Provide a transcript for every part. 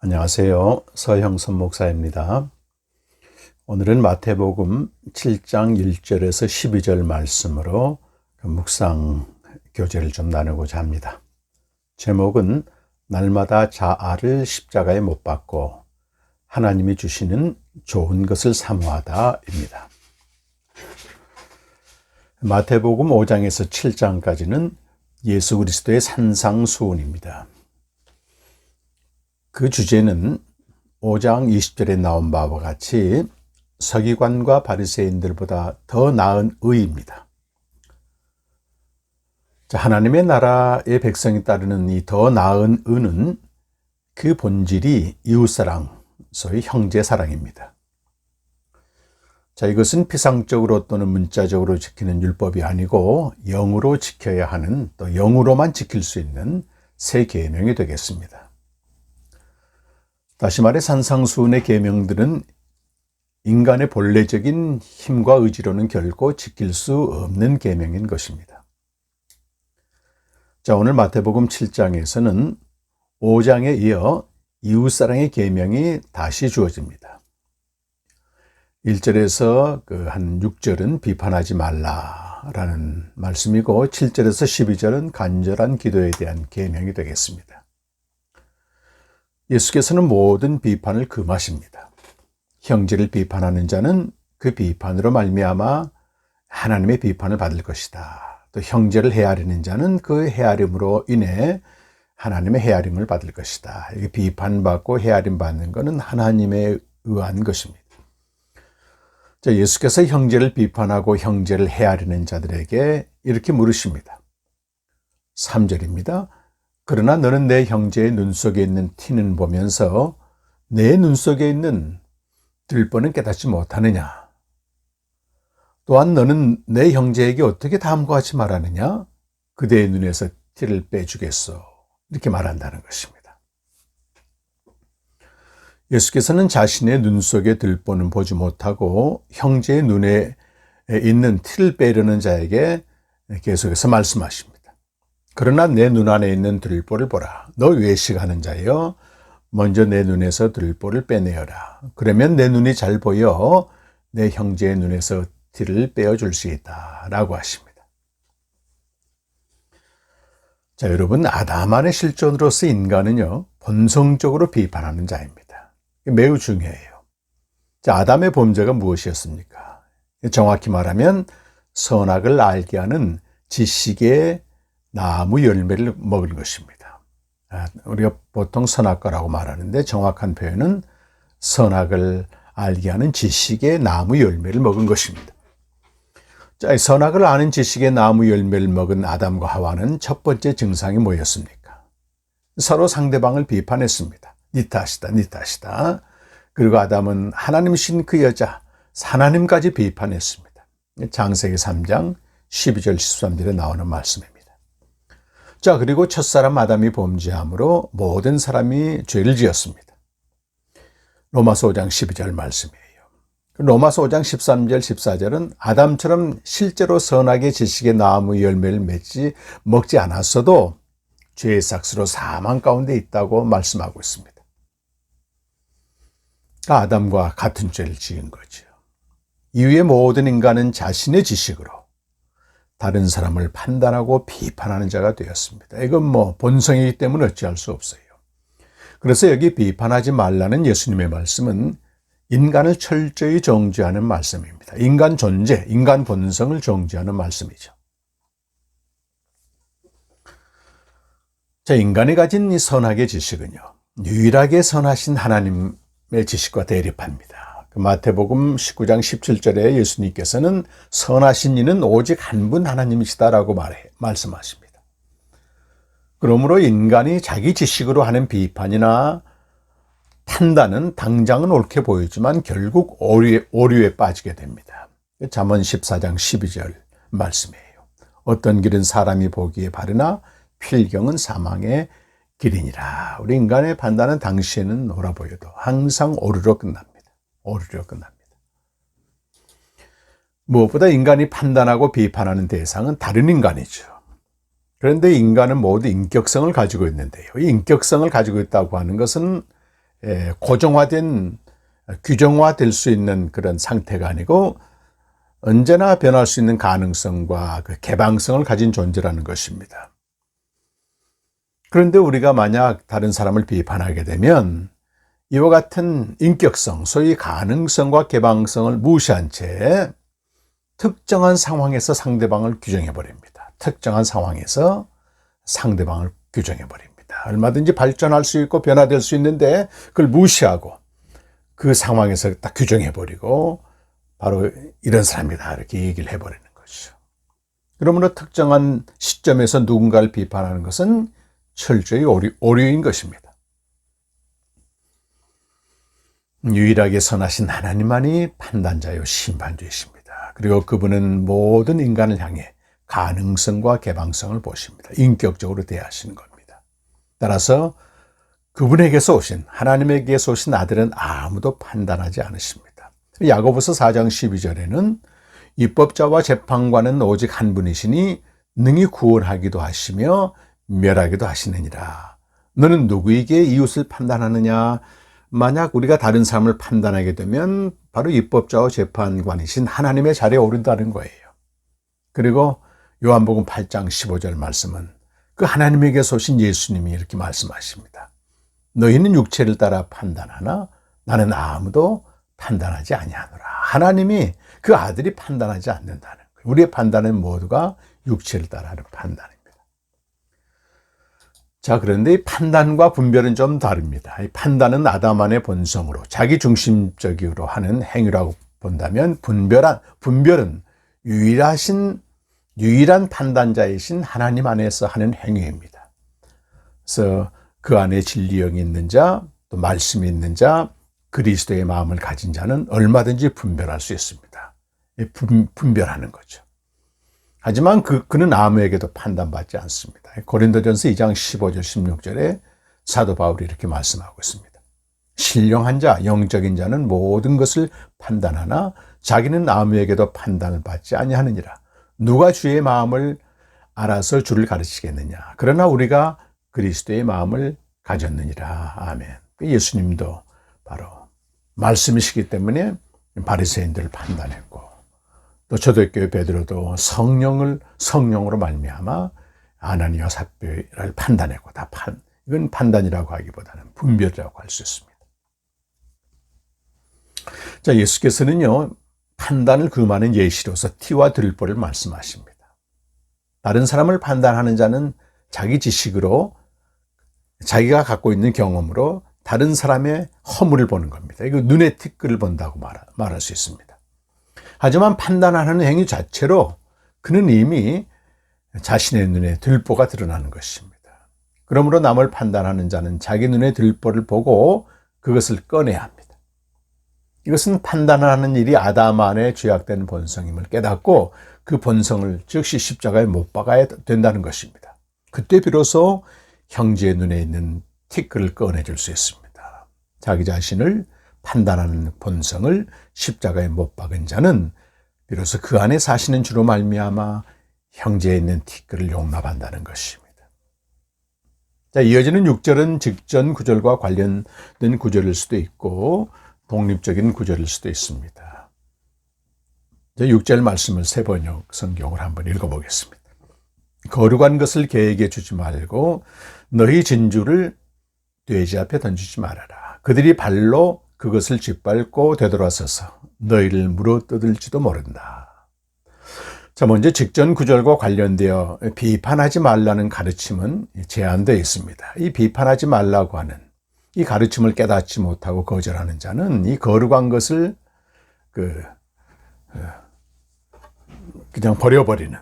안녕하세요. 서형선 목사입니다. 오늘은 마태복음 7장 1절에서 12절 말씀으로 묵상 교제를 좀 나누고자 합니다. 제목은 날마다 자아를 십자가에 못 박고 하나님이 주시는 좋은 것을 사모하다입니다. 마태복음 5장에서 7장까지는 예수 그리스도의 산상수훈입니다. 그 주제는 5장 20절에 나온 바와 같이 서기관과 바리새인들보다 더 나은 의입니다. 하나님의 나라의 백성이 따르는 이 더 나은 의는 그 본질이 이웃사랑, 소위 형제사랑입니다. 이것은 피상적으로 또는 문자적으로 지키는 율법이 아니고 영으로 지켜야 하는, 또 영으로만 지킬 수 있는 새 계명이 되겠습니다. 다시 말해 산상수훈의 계명들은 인간의 본래적인 힘과 의지로는 결코 지킬 수 없는 계명인 것입니다. 오늘 마태복음 7장에서는 5장에 이어 이웃사랑의 계명이 다시 주어집니다. 1절에서 한 6절은 비판하지 말라라는 말씀이고 7절에서 12절은 간절한 기도에 대한 계명이 되겠습니다. 예수께서는 모든 비판을 금하십니다. 형제를 비판하는 자는 그 비판으로 말미암아 하나님의 비판을 받을 것이다. 또 형제를 헤아리는 자는 그 헤아림으로 인해 하나님의 헤아림을 받을 것이다. 이게 비판받고 헤아림 받는 것은 하나님에 의한 것입니다. 예수께서 형제를 비판하고 형제를 헤아리는 자들에게 이렇게 물으십니다. 3절입니다. 그러나 너는 내 형제의 눈 속에 있는 티는 보면서 내 눈 속에 있는 들보는 깨닫지 못하느냐? 또한 너는 내 형제에게 어떻게 다음과 같이 말하느냐? 그대의 눈에서 티를 빼주겠소. 이렇게 말한다는 것입니다. 예수께서는 자신의 눈 속에 들보는 보지 못하고 형제의 눈에 있는 티를 빼려는 자에게 계속해서 말씀하십니다. 그러나 내 눈 안에 있는 들보를 보라. 너 외식하는 자여, 먼저 내 눈에서 들보를 빼내어라. 그러면 내 눈이 잘 보여 내 형제의 눈에서 티를 빼어줄 수 있다 라고 하십니다. 여러분, 아담 안의 실존으로서 인간은요 본성적으로 비판하는 자입니다. 매우 중요해요. 아담의 범죄가 무엇이었습니까? 정확히 말하면 선악을 알게 하는 지식의 나무 열매를 먹은 것입니다. 우리가 보통 선악과라고 말하는데 정확한 표현은 선악을 알게 하는 지식의 나무 열매를 먹은 것입니다. 선악을 아는 지식의 나무 열매를 먹은 아담과 하와는 첫 번째 증상이 뭐였습니까? 서로 상대방을 비판했습니다. 네 탓이다, 네 탓이다. 그리고 아담은 하나님이신 그 여자, 하나님까지 비판했습니다. 창세기 3장 12절 13절에 나오는 말씀입니다. 그리고 첫사람 아담이 범죄함으로 모든 사람이 죄를 지었습니다. 로마서 5장 12절 말씀이에요. 로마서 5장 13절 14절은 아담처럼 실제로 선악의 지식의 나무 열매를 먹지 않았어도 죄의 삭스로 사망 가운데 있다고 말씀하고 있습니다. 아담과 같은 죄를 지은 거죠. 이후에 모든 인간은 자신의 지식으로 다른 사람을 판단하고 비판하는 자가 되었습니다. 이건 본성이기 때문에 어찌할 수 없어요. 그래서 여기 비판하지 말라는 예수님의 말씀은 인간을 철저히 정죄하는 말씀입니다. 인간 존재, 인간 본성을 정죄하는 말씀이죠. 인간이 가진 이 선악의 지식은요, 유일하게 선하신 하나님의 지식과 대립합니다. 마태복음 19장 17절에 예수님께서는 선하신 이는 오직 한 분 하나님이시다라고 말씀하십니다. 그러므로 인간이 자기 지식으로 하는 비판이나 판단은 당장은 옳게 보이지만 결국 오류에 빠지게 됩니다. 잠언 14장 12절 말씀이에요. 어떤 길은 사람이 보기에 바르나 필경은 사망의 길이니라. 우리 인간의 판단은 당시에는 옳아 보여도 항상 오류로 끝납니다. 무엇보다 인간이 판단하고 비판하는 대상은 다른 인간이죠. 그런데 인간은 모두 인격성을 가지고 있는데요. 이 인격성을 가지고 있다고 하는 것은 고정화된 규정화될 수 있는 그런 상태가 아니고 언제나 변할 수 있는 가능성과 그 개방성을 가진 존재라는 것입니다. 그런데 우리가 만약 다른 사람을 비판하게 되면 이와 같은 인격성, 소위 가능성과 개방성을 무시한 채 특정한 상황에서 상대방을 규정해 버립니다. 특정한 상황에서 상대방을 규정해 버립니다. 얼마든지 발전할 수 있고 변화될 수 있는데 그걸 무시하고 그 상황에서 딱 규정해 버리고 바로 이런 사람이다 이렇게 얘기를 해버리는 거죠. 그러므로 특정한 시점에서 누군가를 비판하는 것은 철저히 오류인 것입니다. 유일하게 선하신 하나님만이 판단자요 심판주이십니다. 그리고 그분은 모든 인간을 향해 가능성과 개방성을 보십니다. 인격적으로 대하시는 겁니다. 따라서 그분에게서 오신, 하나님에게서 오신 아들은 아무도 판단하지 않으십니다. 야고보서 4장 12절에는 입법자와 재판관은 오직 한 분이시니 능히 구원하기도 하시며 멸하기도 하시느니라. 너는 누구에게 이웃을 판단하느냐? 만약 우리가 다른 사람을 판단하게 되면 바로 입법자와 재판관이신 하나님의 자리에 오른다는 거예요. 그리고 요한복음 8장 15절 말씀은 그 하나님에게서 오신 예수님이 이렇게 말씀하십니다. 너희는 육체를 따라 판단하나 나는 아무도 판단하지 아니하노라. 하나님이 그 아들이 판단하지 않는다는 거예요. 우리의 판단은 모두가 육체를 따라하는 판단입니다. 자, 그런데 이 판단과 분별은 좀 다릅니다. 이 판단은 아담 안의 본성으로 자기중심적으로 하는 행위라고 본다면 분별은 유일한 판단자이신 하나님 안에서 하는 행위입니다. 그래서 그 안에 진리영이 있는 자, 또 말씀이 있는 자, 그리스도의 마음을 가진 자는 얼마든지 분별할 수 있습니다. 분별하는 거죠. 하지만 그는 아무에게도 판단받지 않습니다. 고린도전서 2장 15절 16절에 사도 바울이 이렇게 말씀하고 있습니다. 신령한 자, 영적인 자는 모든 것을 판단하나 자기는 아무에게도 판단을 받지 아니하느니라. 누가 주의 마음을 알아서 주를 가르치겠느냐. 그러나 우리가 그리스도의 마음을 가졌느니라. 아멘. 예수님도 바로 말씀이시기 때문에 바리새인들을 판단했고 또 초대교회 베드로도 성령으로 말미암아 아나니와 삽비라를 판단했고 이건 판단이라고 하기보다는 분별이라고 할 수 있습니다. 자, 예수께서는요 판단을 금하는 예시로서 티와 들보를 말씀하십니다. 다른 사람을 판단하는 자는 자기 지식으로 자기가 갖고 있는 경험으로 다른 사람의 허물을 보는 겁니다. 이거 눈에 티끌을 본다고 말할 수 있습니다. 하지만 판단하는 행위 자체로 그는 이미 자신의 눈에 들보가 드러나는 것입니다. 그러므로 남을 판단하는 자는 자기 눈에 들보를 보고 그것을 꺼내야 합니다. 이것은 판단하는 일이 아담 안에 죄악된 본성임을 깨닫고 그 본성을 즉시 십자가에 못 박아야 된다는 것입니다. 그때 비로소 형제의 눈에 있는 티끌을 꺼내줄 수 있습니다. 자기 자신을 판단하는 본성을 십자가에 못 박은 자는 비로소 그 안에 사시는 주로 말미암아 형제에 있는 티끌을 용납한다는 것입니다. 자, 이어지는 6절은 직전 구절과 관련된 구절일 수도 있고 독립적인 구절일 수도 있습니다. 6절 말씀을 세번역 성경을 한번 읽어보겠습니다. 거룩한 것을 개에게 주지 말고 너희 진주를 돼지 앞에 던지지 말아라. 그들이 발로 그것을 짓밟고 되돌아서서 너희를 물어뜯을지도 모른다. 자, 먼저 직전 구절과 관련되어 비판하지 말라는 가르침은 제한되어 있습니다. 이 비판하지 말라고 하는 이 가르침을 깨닫지 못하고 거절하는 자는 이 거룩한 것을 그냥 버려버리는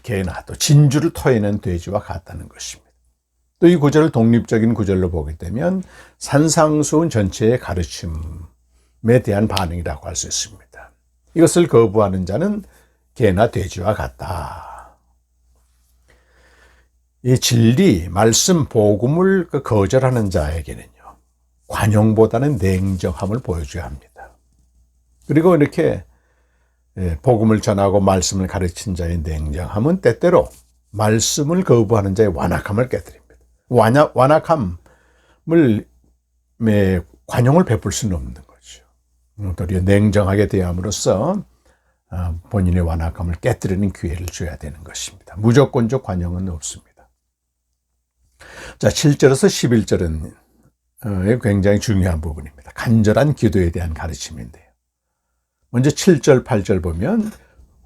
개나 또 진주를 토해낸 돼지와 같다는 것입니다. 또 이 구절을 독립적인 구절로 보게 되면 산상수훈 전체의 가르침에 대한 반응이라고 할 수 있습니다. 이것을 거부하는 자는 개나 돼지와 같다. 이 진리, 말씀, 복음을 거절하는 자에게는요, 관용보다는 냉정함을 보여줘야 합니다. 그리고 이렇게 복음을 전하고 말씀을 가르친 자의 냉정함은 때때로 말씀을 거부하는 자의 완악함을 깨뜨립니다. 완악함을 관용을 베풀 수는 없는 거죠. 도리어 냉정하게 대함으로써 본인의 완악함을 깨뜨리는 기회를 줘야 되는 것입니다. 무조건적 관용은 없습니다. 자, 7절에서 11절은 굉장히 중요한 부분입니다. 간절한 기도에 대한 가르침인데요. 먼저 7절, 8절 보면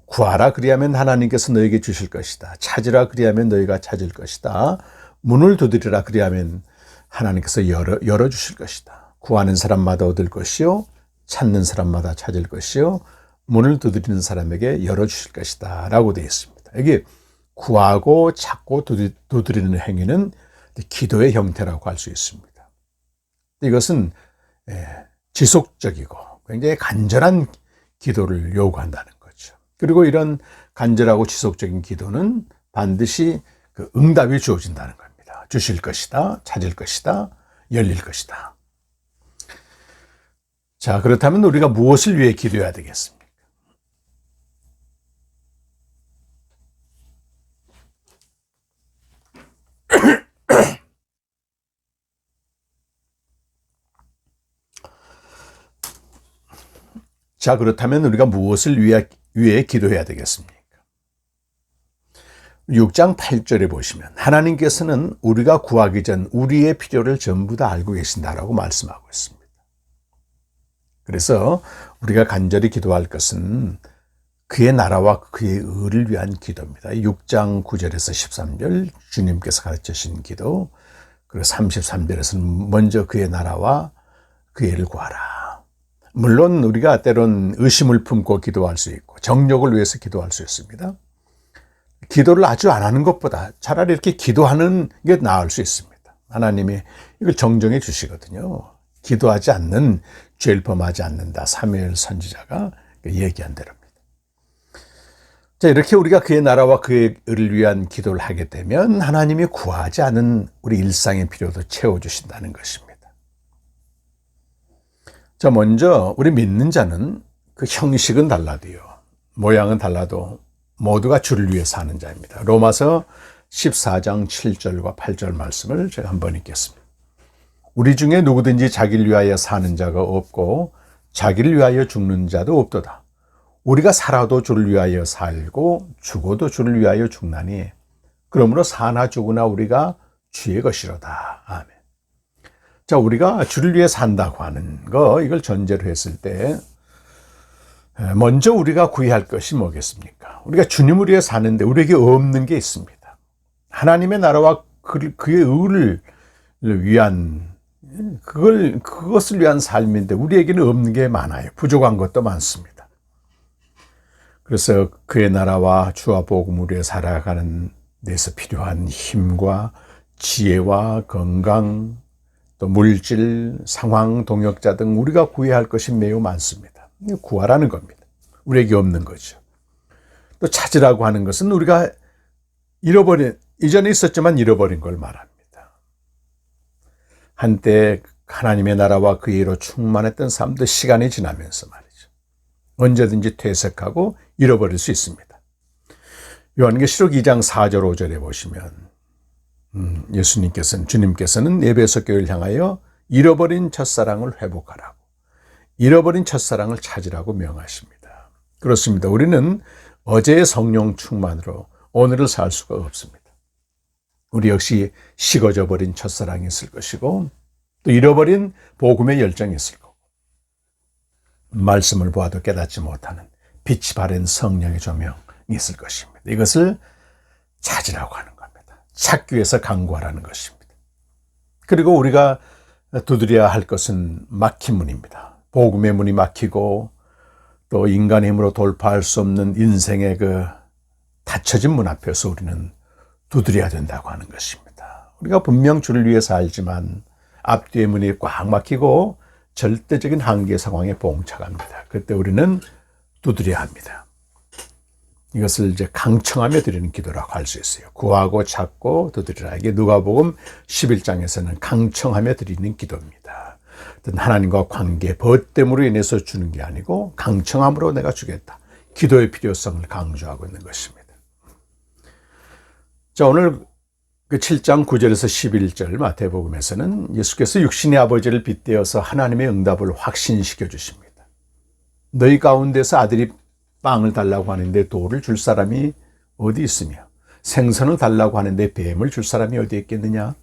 구하라 그리하면 하나님께서 너에게 주실 것이다. 찾으라 그리하면 너희가 찾을 것이다. 문을 두드리라 그리하면 하나님께서 열어주실 것이다. 구하는 사람마다 얻을 것이요 찾는 사람마다 찾을 것이요 문을 두드리는 사람에게 열어주실 것이다 라고 되어 있습니다. 여기 구하고 찾고 두드리는 행위는 기도의 형태라고 할 수 있습니다. 이것은 지속적이고 굉장히 간절한 기도를 요구한다는 거죠. 그리고 이런 간절하고 지속적인 기도는 반드시 그 응답이 주어진다는 겁니다. 주실 것이다, 찾을 것이다, 열릴 것이다. 자, 그렇다면 우리가 무엇을 위해 기도해야 되겠습니까? 자, 그렇다면 우리가 무엇을 위해 기도해야 되겠습니까? 6장 8절에 보시면 하나님께서는 우리가 구하기 전 우리의 필요를 전부 다 알고 계신다라고 말씀하고 있습니다. 그래서 우리가 간절히 기도할 것은 그의 나라와 그의 의를 위한 기도입니다. 6장 9절에서 13절 주님께서 가르치신 기도, 그리고 33절에서는 먼저 그의 나라와 그의 의를 구하라. 물론 우리가 때론 의심을 품고 기도할 수 있고 정욕을 위해서 기도할 수 있습니다. 기도를 아주 안 하는 것보다 차라리 이렇게 기도하는 게 나을 수 있습니다. 하나님이 이걸 정정해 주시거든요. 기도하지 않는 죄를 범하지 않는다. 사무엘 선지자가 얘기한 대로입니다. 자, 이렇게 우리가 그의 나라와 그의 의를 위한 기도를 하게 되면 하나님이 구하지 않은 우리 일상의 필요도 채워주신다는 것입니다. 자, 먼저 우리 믿는 자는 그 형식은 달라도요, 모양은 달라도 모두가 주를 위해 사는 자입니다. 로마서 14장 7절과 8절 말씀을 제가 한번 읽겠습니다. 우리 중에 누구든지 자기를 위하여 사는 자가 없고 자기를 위하여 죽는 자도 없도다. 우리가 살아도 주를 위하여 살고 죽어도 주를 위하여 죽나니 그러므로 사나 죽으나 우리가 주의 것이로다. 아멘. 자, 우리가 주를 위해 산다고 하는 거, 이걸 전제로 했을 때 먼저 우리가 구해야 할 것이 뭐겠습니까? 우리가 주님을 위해 사는데 우리에게 없는 게 있습니다. 하나님의 나라와 그의 의를 위한 그것을 위한 삶인데 우리에게는 없는 게 많아요. 부족한 것도 많습니다. 그래서 그의 나라와 주와 복음을 위해 살아가는 데서 필요한 힘과 지혜와 건강, 또 물질, 상황, 동역자 등 우리가 구해야 할 것이 매우 많습니다. 구하라는 겁니다. 우리에게 없는 거죠. 또 찾으라고 하는 것은 우리가 이전에 있었지만 잃어버린 걸 말합니다. 한때 하나님의 나라와 그 의로 충만했던 삶도 시간이 지나면서 말이죠, 언제든지 퇴색하고 잃어버릴 수 있습니다. 요한계시록 2장 4절 5절에 보시면 주님께서는 에베소 교회를 향하여 잃어버린 첫사랑을 회복하라고, 잃어버린 첫사랑을 찾으라고 명하십니다. 그렇습니다. 우리는 어제의 성령 충만으로 오늘을 살 수가 없습니다. 우리 역시 식어져 버린 첫사랑이 있을 것이고 또 잃어버린 복음의 열정이 있을 거고 말씀을 보아도 깨닫지 못하는 빛이 바랜 성령의 조명이 있을 것입니다. 이것을 찾으라고 하는 겁니다. 찾기 위해서 간구하라는 것입니다. 그리고 우리가 두드려야 할 것은 막힌 문입니다. 복음의 문이 막히고 또 인간의 힘으로 돌파할 수 없는 인생의 그 닫혀진 문 앞에서 우리는 두드려야 된다고 하는 것입니다. 우리가 분명 주를 위해서 알지만 앞뒤의 문이 꽉 막히고 절대적인 한계 상황에 봉착합니다. 그때 우리는 두드려야 합니다. 이것을 이제 강청하며 드리는 기도라고 할 수 있어요. 구하고 찾고 두드리라. 이게 누가복음 11장에서는 강청하며 드리는 기도입니다. 하나님과 관계, 벗됨으로 인해서 주는 게 아니고 강청함으로 내가 주겠다. 기도의 필요성을 강조하고 있는 것입니다. 자, 오늘 그 7장 9절에서 11절 마태복음에서는 예수께서 육신의 아버지를 빗대어서 하나님의 응답을 확신시켜 주십니다. 너희 가운데서 아들이 빵을 달라고 하는데 돌을 줄 사람이 어디 있으며 생선을 달라고 하는데 뱀을 줄 사람이 어디 있겠느냐?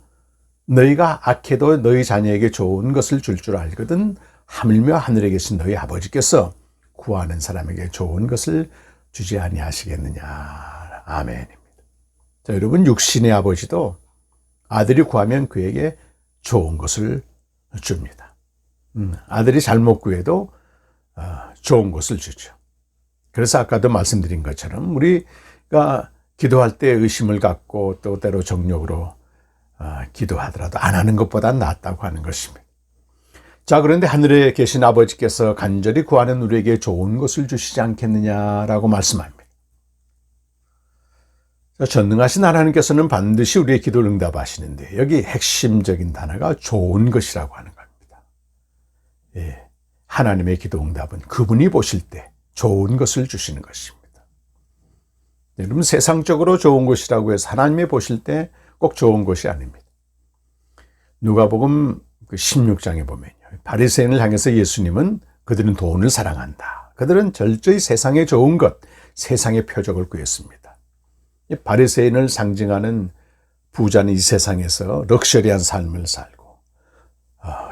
너희가 악해도 너희 자녀에게 좋은 것을 줄 알거든 하물며 하늘에 계신 너희 아버지께서 구하는 사람에게 좋은 것을 주지 아니하시겠느냐. 아멘입니다. 자, 여러분, 육신의 아버지도 아들이 구하면 그에게 좋은 것을 줍니다. 아들이 잘못 구해도 좋은 것을 주죠. 그래서 아까도 말씀드린 것처럼 우리가 기도할 때 의심을 갖고 또 때로 정욕으로 기도하더라도 안 하는 것보다 낫다고 하는 것입니다. 자, 그런데 하늘에 계신 아버지께서 간절히 구하는 우리에게 좋은 것을 주시지 않겠느냐라고 말씀합니다. 자, 전능하신 하나님께서는 반드시 우리의 기도를 응답하시는데 여기 핵심적인 단어가 좋은 것이라고 하는 겁니다. 예, 하나님의 기도 응답은 그분이 보실 때 좋은 것을 주시는 것입니다. 여러분, 세상적으로 좋은 것이라고 해서 하나님이 보실 때 꼭 좋은 것이 아닙니다. 누가복음 16장에 보면요, 바리새인을 향해서 예수님은 그들은 돈을 사랑한다. 그들은 철저히 세상의 좋은 것, 세상의 표적을 구했습니다. 바리새인을 상징하는 부자는 이 세상에서 럭셔리한 삶을 살고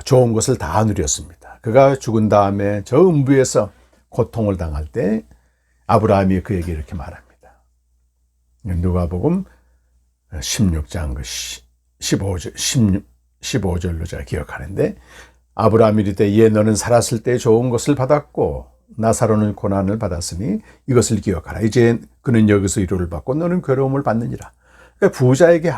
좋은 것을 다 누렸습니다. 그가 죽은 다음에 저 음부에서 고통을 당할 때 아브라함이 그에게 이렇게 말합니다. 누가복음 16장 15절로 제가 기억하는데, 아브라함이 이르되 예 너는 살았을 때 좋은 것을 받았고 나사로는 고난을 받았으니 이것을 기억하라. 이제 그는 여기서 위로를 받고 너는 괴로움을 받느니라. 그러니까 부자에게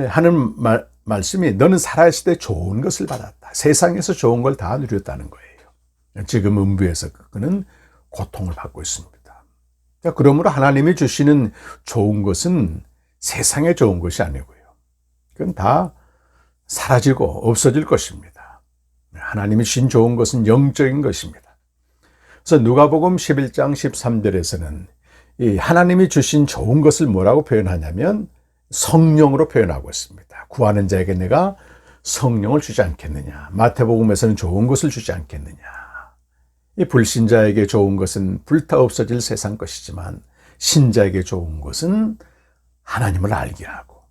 하는 말씀이 너는 살아있을 때 좋은 것을 받았다. 세상에서 좋은 걸 다 누렸다는 거예요. 지금 음부에서 그는 고통을 받고 있습니다. 그러므로 하나님이 주시는 좋은 것은 세상에 좋은 것이 아니고요. 그건 다 사라지고 없어질 것입니다. 하나님이 주신 좋은 것은 영적인 것입니다. 그래서 누가복음 11장 13절에서는 이 하나님이 주신 좋은 것을 뭐라고 표현하냐면 성령으로 표현하고 있습니다. 구하는 자에게 내가 성령을 주지 않겠느냐. 마태복음에서는 좋은 것을 주지 않겠느냐. 이 불신자에게 좋은 것은 불타 없어질 세상 것이지만 신자에게 좋은 것은 하나님을 알게 하고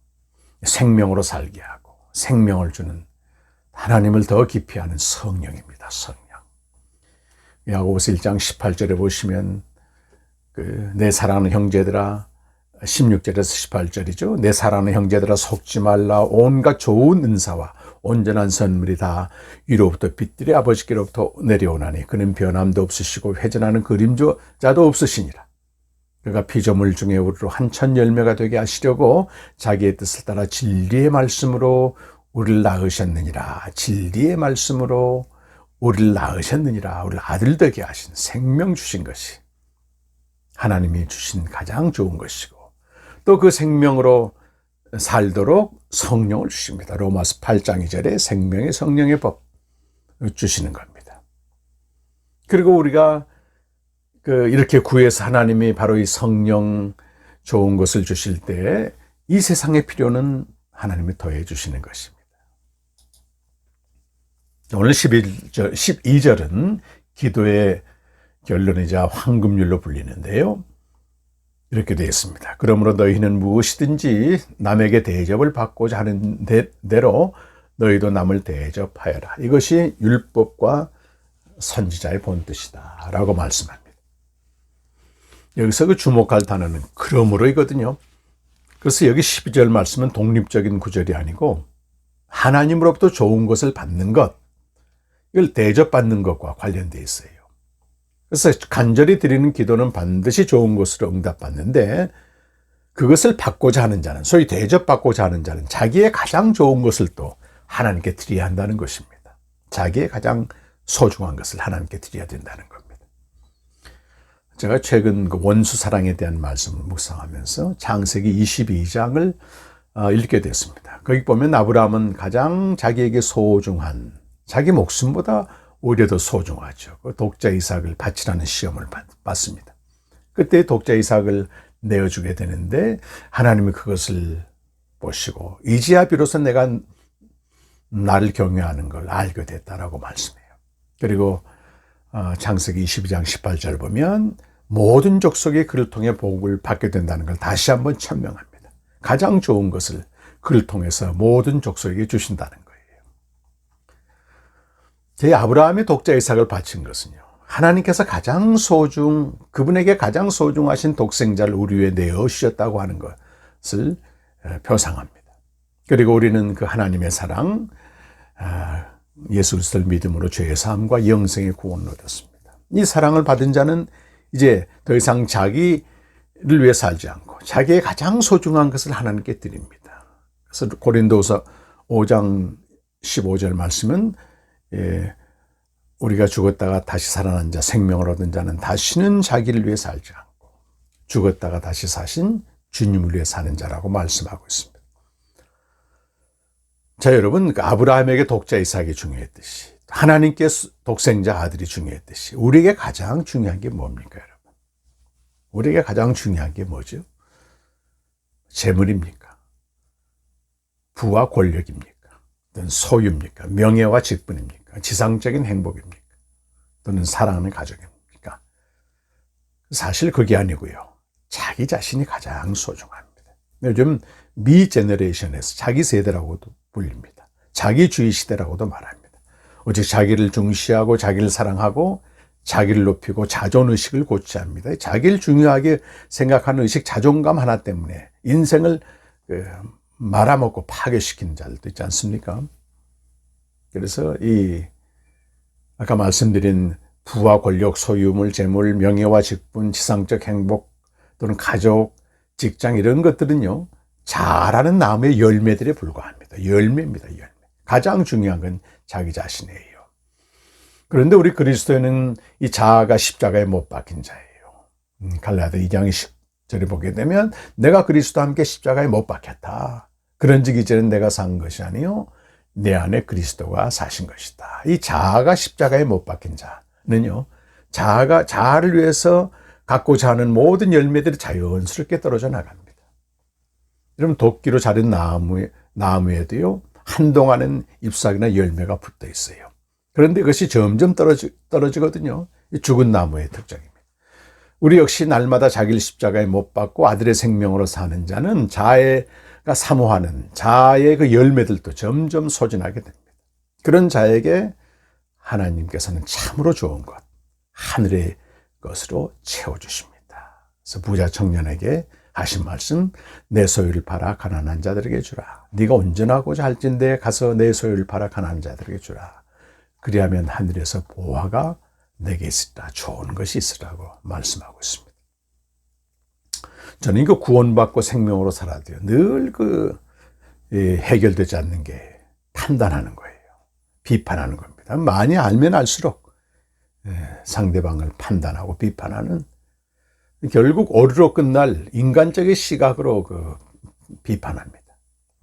생명으로 살게 하고 생명을 주는 하나님을 더 깊이 아는 성령입니다. 성령. 야고보서 1장 18절에 보시면 내 사랑하는 형제들아, 16절에서 18절이죠. 내 사랑하는 형제들아 속지 말라. 온갖 좋은 은사와 온전한 선물이 다 위로부터 빛들의 아버지께로부터 내려오나니 그는 변함도 없으시고 회전하는 그림자도 없으시니라. 그가 피조물 중에 우리로 한천 열매가 되게 하시려고 자기의 뜻을 따라 진리의 말씀으로 우리를 낳으셨느니라. 진리의 말씀으로 우리를 낳으셨느니라. 우리를 아들 되게 하신 생명 주신 것이 하나님이 주신 가장 좋은 것이고 또 그 생명으로 살도록 성령을 주십니다. 로마서 8장 2절에 생명의 성령의 법 주시는 겁니다. 그리고 우리가 이렇게 구해서 하나님이 바로 이 성령 좋은 것을 주실 때 이 세상의 필요는 하나님이 더해 주시는 것입니다. 오늘 12절은 기도의 결론이자 황금률로 불리는데요. 이렇게 되어 있습니다. 그러므로 너희는 무엇이든지 남에게 대접을 받고자 하는 대로 너희도 남을 대접하여라. 이것이 율법과 선지자의 본뜻이다 라고 말씀합니다. 여기서 그 주목할 단어는 그러므로이거든요. 그래서 여기 12절 말씀은 독립적인 구절이 아니고 하나님으로부터 좋은 것을 받는 것, 이걸 대접받는 것과 관련되어 있어요. 그래서 간절히 드리는 기도는 반드시 좋은 것으로 응답받는데 그것을 받고자 하는 자는, 소위 대접받고자 하는 자는 자기의 가장 좋은 것을 또 하나님께 드려야 한다는 것입니다. 자기의 가장 소중한 것을 하나님께 드려야 된다는 겁니다. 제가 최근 그 원수 사랑에 대한 말씀을 묵상하면서 창세기 22장을 읽게 됐습니다. 거기 보면 아브라함은 가장 자기에게 소중한, 자기 목숨보다 오히려 더 소중하죠. 그 독자 이삭을 바치라는 시험을 받습니다. 그때 독자 이삭을 내어주게 되는데 하나님이 그것을 보시고 이제야 비로소 내가 나를 경외하는 걸 알게 됐다라고 말씀해요. 그리고 창세기 22장 18절 보면 모든 족속이 그를 통해 복을 받게 된다는 걸 다시 한번 천명합니다. 가장 좋은 것을 그를 통해서 모든 족속에게 주신다는 거예요. 제 아브라함의 독자 이삭을 바친 것은요, 하나님께서 그분에게 가장 소중하신 독생자를 우리 위해 내어 주셨다고 하는 것을 표상합니다. 그리고 우리는 그 하나님의 사랑, 예수 그리스도를 믿음으로 죄의 사함과 영생의 구원을 얻었습니다. 이 사랑을 받은 자는 이제 더 이상 자기를 위해 살지 않고 자기의 가장 소중한 것을 하나님께 드립니다. 그래서 고린도서 5장 15절 말씀은 우리가 죽었다가 다시 살아난 자, 생명을 얻은 자는 다시는 자기를 위해 살지 않고 죽었다가 다시 사신 주님을 위해 사는 자라고 말씀하고 있습니다. 자, 여러분, 아브라함에게 독자 이삭이 중요했듯이 하나님께 독생자 아들이 중요했듯이 우리에게 가장 중요한 게 뭡니까, 여러분? 우리에게 가장 중요한 게 뭐죠? 재물입니까? 부와 권력입니까? 또는 소유입니까? 명예와 직분입니까? 지상적인 행복입니까? 또는 사랑하는 가족입니까? 사실 그게 아니고요. 자기 자신이 가장 소중합니다. 요즘 미 제너레이션에서 자기 세대라고도 불립니다. 자기주의 시대라고도 말합니다. 오직 자기를 중시하고 자기를 사랑하고 자기를 높이고 자존의식을 고취합니다. 자기를 중요하게 생각하는 의식, 자존감 하나 때문에 인생을 말아먹고 파괴시키는 자들도 있지 않습니까? 그래서 아까 말씀드린 부와 권력, 소유물, 재물, 명예와 직분, 지상적 행복 또는 가족, 직장 이런 것들은요, 자라는 나무의 열매들에 불과합니다. 열매입니다. 열매. 가장 중요한 건 자기 자신이에요. 그런데 우리 그리스도인은 이 자아가 십자가에 못 박힌 자예요. 갈라디아 2장 10절에 보게 되면 내가 그리스도와 함께 십자가에 못 박혔다. 그런즉 이제는 내가 산 것이 아니요 내 안에 그리스도가 사신 것이다. 이 자아가 십자가에 못 박힌 자는요, 자아를 위해서 갖고자 하는 모든 열매들이 자연스럽게 떨어져 나갑니다. 여러분, 도끼로 자른 나무에도요, 한동안은 잎사귀나 열매가 붙어 있어요. 그런데 그것이 점점 떨어지거든요. 죽은 나무의 특징입니다. 우리 역시 날마다 자기를 십자가에 못 박고 아들의 생명으로 사는 자는 자아가 사모하는 자아의 그 열매들도 점점 소진하게 됩니다. 그런 자에게 하나님께서는 참으로 좋은 것, 하늘의 것으로 채워주십니다. 그래서 부자 청년에게 하신 말씀, 내 소유를 팔아 가난한 자들에게 주라. 네가 온전하고자 할진대 가서 내 소유를 팔아 가난한 자들에게 주라. 그리하면 하늘에서 보화가 내게 있으리라. 좋은 것이 있으라고 말씀하고 있습니다. 저는 이거 구원받고 생명으로 살아도요, 늘 해결되지 않는 게 판단하는 거예요. 비판하는 겁니다. 많이 알면 알수록 상대방을 판단하고 비판하는, 결국 오류로 끝날 인간적인 시각으로 비판합니다.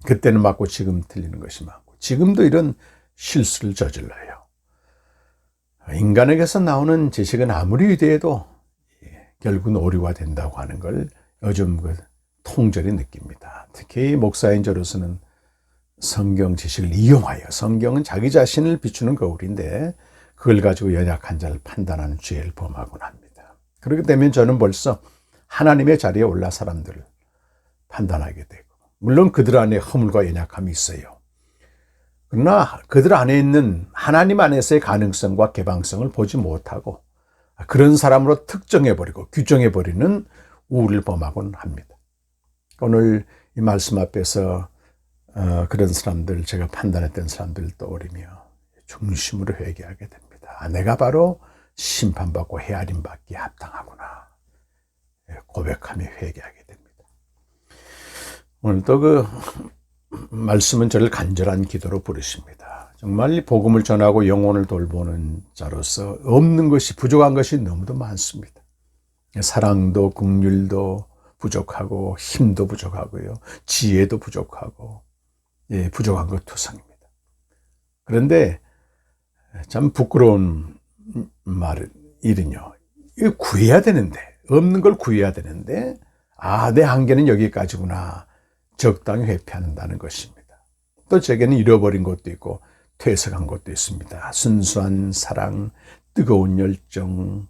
그때는 맞고 지금 틀리는 것이 많고, 지금도 이런 실수를 저질러요. 인간에게서 나오는 지식은 아무리 위대해도 결국은 오류가 된다고 하는 걸 요즘 통절히 느낍니다. 특히 목사인 저로서는 성경 지식을 이용하여, 성경은 자기 자신을 비추는 거울인데 그걸 가지고 연약한 자를 판단하는 죄를 범하곤 합니다. 그렇게 되면 저는 벌써 하나님의 자리에 올라 사람들을 판단하게 되고, 물론 그들 안에 허물과 연약함이 있어요. 그러나 그들 안에 있는 하나님 안에서의 가능성과 개방성을 보지 못하고 그런 사람으로 특정해버리고 규정해버리는 우를 범하곤 합니다. 오늘 이 말씀 앞에서 그런 사람들, 제가 판단했던 사람들을 떠올리며 중심으로 회개하게 됩니다. 내가 바로 심판받고 헤아림 받기에 합당하구나 고백하며 회개하게 됩니다. 오늘도 말씀은 저를 간절한 기도로 부르십니다. 정말 이 복음을 전하고 영혼을 돌보는 자로서 없는 것이, 부족한 것이 너무도 많습니다. 사랑도 긍휼도 부족하고 힘도 부족하고요, 지혜도 부족하고, 부족한 것 투성입니다. 그런데 참 부끄러운 일은요, 이거 구해야 되는데, 없는 걸 구해야 되는데, 내 한계는 여기까지구나, 적당히 회피한다는 것입니다. 또 제게는 잃어버린 것도 있고 퇴색한 것도 있습니다. 순수한 사랑, 뜨거운 열정,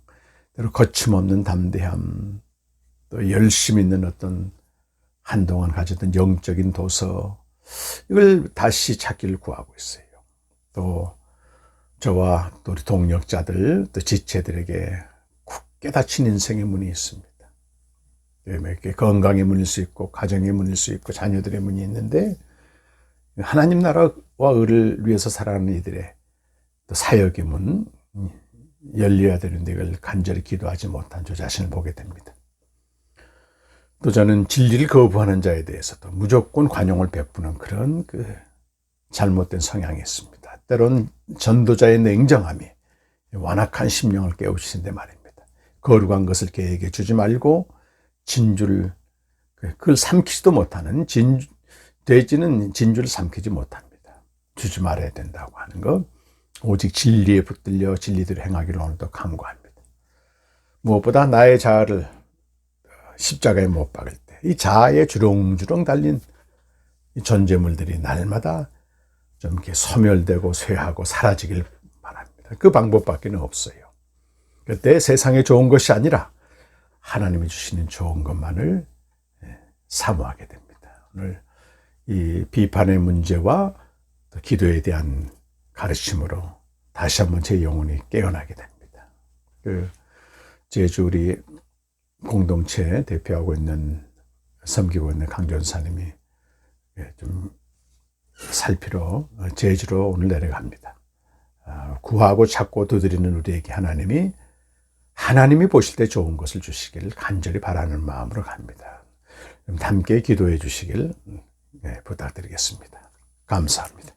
거침없는 담대함, 또 열심 있는 어떤 한동안 가졌던 영적인 도서, 이걸 다시 찾기를 구하고 있어요. 또 저와 또 우리 동력자들, 또 지체들에게 굳게 닫힌 인생의 문이 있습니다. 이렇게 건강의 문일 수 있고 가정의 문일 수 있고 자녀들의 문이 있는데, 하나님 나라와 의를 위해서 살아가는 이들의 또 사역의 문 열려야 되는데 이걸 간절히 기도하지 못한 저 자신을 보게 됩니다. 또 저는 진리를 거부하는 자에 대해서도 무조건 관용을 베푸는 그런 잘못된 성향이 있습니다. 때론 전도자의 냉정함이 완악한 심령을 깨우치는데 말입니다. 거룩한 것을 그에게 주지 말고 진주를 그걸 삼키지도 못하는 돼지는 진주를 삼키지 못합니다. 주지 말아야 된다고 하는 것, 오직 진리에 붙들려 진리대로 행하기를 오늘도 간구합니다. 무엇보다 나의 자아를 십자가에 못 박을 때 이 자아에 주렁주렁 달린 이 존재물들이 날마다 좀 이렇게 소멸되고 쇠하고 사라지길 바랍니다. 그 방법밖에 없어요. 그때 세상에 좋은 것이 아니라 하나님이 주시는 좋은 것만을 사모하게 됩니다. 오늘 이 비판의 문제와 또 기도에 대한 가르침으로 다시 한번 제 영혼이 깨어나게 됩니다. 제주 우리 공동체 대표하고 있는 섬기고 있는 강전사님이 좀 살피러 제주로 오늘 내려갑니다. 구하고 찾고 두드리는 우리에게 하나님이 보실 때 좋은 것을 주시기를 간절히 바라는 마음으로 갑니다. 함께 기도해 주시길 부탁드리겠습니다. 감사합니다.